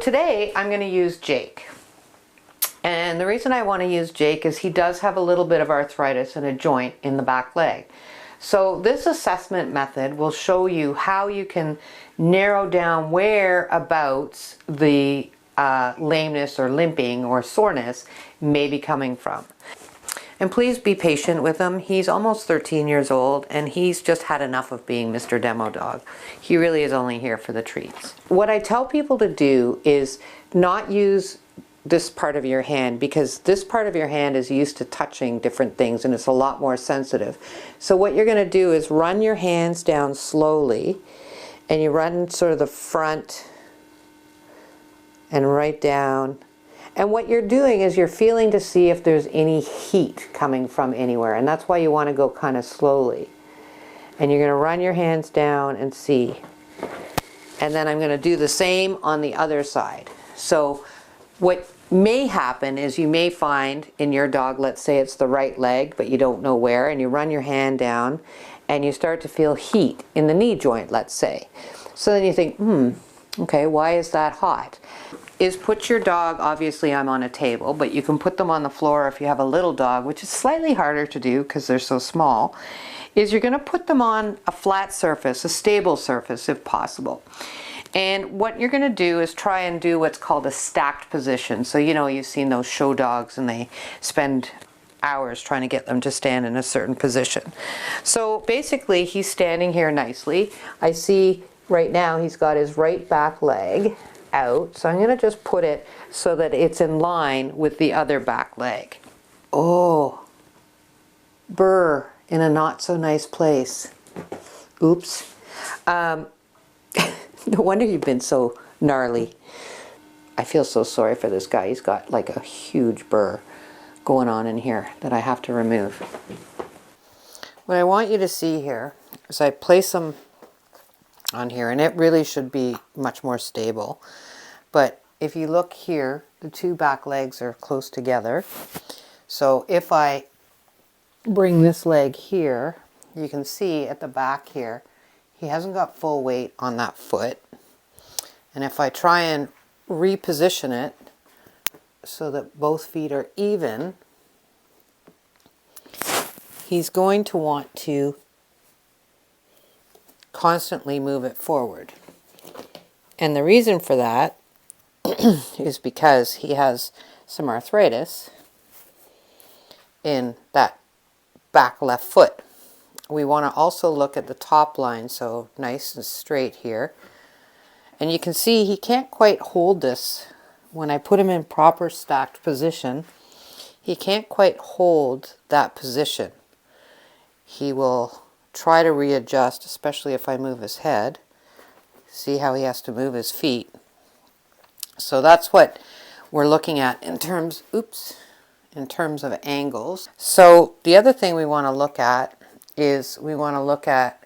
Today I'm going to use Jake. And the reason I want to use Jake is he does have a little bit of arthritis in a joint in the back leg. So this assessment method will show you how you can narrow down whereabouts the lameness or limping or soreness may be coming from. And please be patient with him. He's almost 13 years old and he's just had enough of being Mr. Demo Dog. He really is only here for the treats. What I tell people to do is not use this part of your hand, because this part of your hand is used to touching different things and it's a lot more sensitive. So what you're going to do is run your hands down slowly, and you run sort of the front and right down. And what you're doing is you're feeling to see if there's any heat coming from anywhere, and that's why you want to go kind of slowly. And you're going to run your hands down and see. And then I'm going to do the same on the other side. So what may happen is you may find in your dog, let's say it's the right leg, but you don't know where, and you run your hand down and you start to feel heat in the knee joint, let's say. So then you think, okay, why is that hot? Is put your dog, obviously I'm on a table, but you can put them on the floor if you have a little dog, which is slightly harder to do because they're so small, is you're going to put them on a flat surface, a stable surface if possible. And what you're going to do is try and do what's called a stacked position. So you know, you've seen those show dogs and they spend hours trying to get them to stand in a certain position. So basically he's standing here nicely. I see right now he's got his right back leg out. So I'm going to just put it so that it's in line with the other back leg. Oh, burr in a not so nice place. Oops. No wonder you've been so gnarly. I feel so sorry for this guy. He's got like a huge burr going on in here that I have to remove. What I want you to see here is I place them on here, and it really should be much more stable. But if you look here, the two back legs are close together. So if I bring this leg here, you can see at the back here, he hasn't got full weight on that foot. And if I try and reposition it so that both feet are even, he's going to want to constantly move it forward. And the reason for that is because he has some arthritis in that back left foot. We want to also look at the top line, so nice and straight here. And you can see he can't quite hold this. When I put him in proper stacked position, he can't quite hold that position. He will try to readjust, especially if I move his head. See how he has to move his feet. So that's what we're looking at in terms, in terms of angles. So the other thing we want to look at is we want to look at,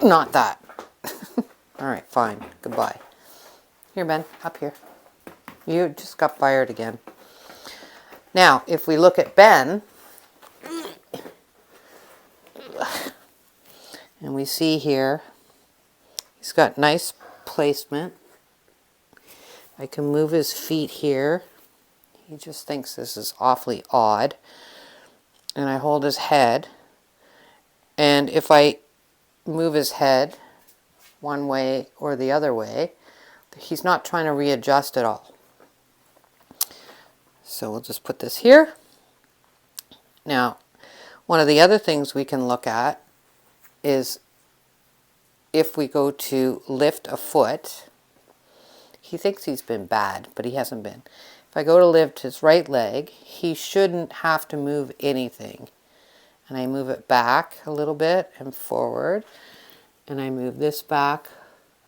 not that. All right, fine, goodbye. Here, Ben, up here. You just got fired again. Now, if we look at Ben, and we see here, he's got nice placement. I can move his feet here. He just thinks this is awfully odd. And I hold his head. And if I move his head one way or the other way, he's not trying to readjust at all. So we'll just put this here. Now, one of the other things we can look at is if we go to lift a foot. He thinks he's been bad, but he hasn't been. If I go to lift his right leg, he shouldn't have to move anything. And I move it back a little bit and forward. And I move this back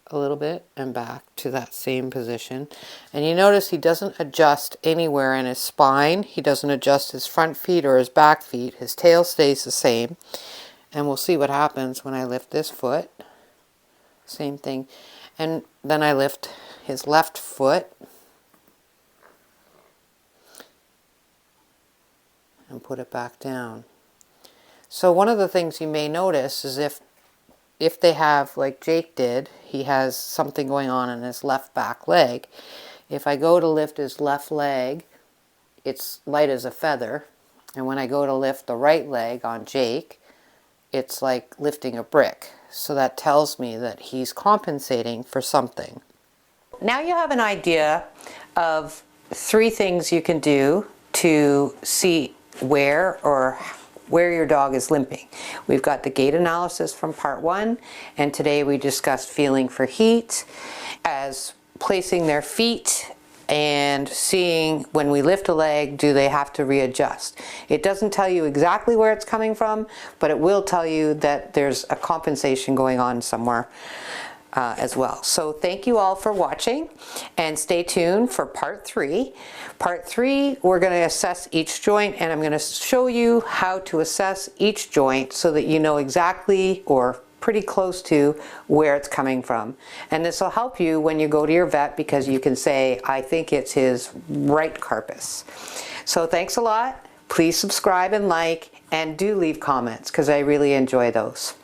a little bit and back to that same position. And you notice he doesn't adjust anywhere in his spine. He doesn't adjust his front feet or his back feet. His tail stays the same. And we'll see what happens when I lift this foot. Same thing. And then I lift his left foot and put it back down. So one of the things you may notice is if they have, like Jake did, he has something going on in his left back leg. If I go to lift his left leg, it's light as a feather. And when I go to lift the right leg on Jake, it's like lifting a brick. So that tells me that he's compensating for something. Now you have an idea of 3 things you can do to see where your dog is limping. We've got the gait analysis from part 1, and today we discussed feeling for heat, as placing their feet and seeing when we lift a leg, do they have to readjust. It doesn't tell you exactly where it's coming from, but it will tell you that there's a compensation going on somewhere as well. So thank you all for watching, and stay tuned for part 3. Part 3, we're going to assess each joint, and I'm going to show you how to assess each joint so that you know exactly, or pretty close to, where it's coming from. And this will help you when you go to your vet, because you can say, I think it's his right carpus. So thanks a lot. Please subscribe and like, and do leave comments, because I really enjoy those.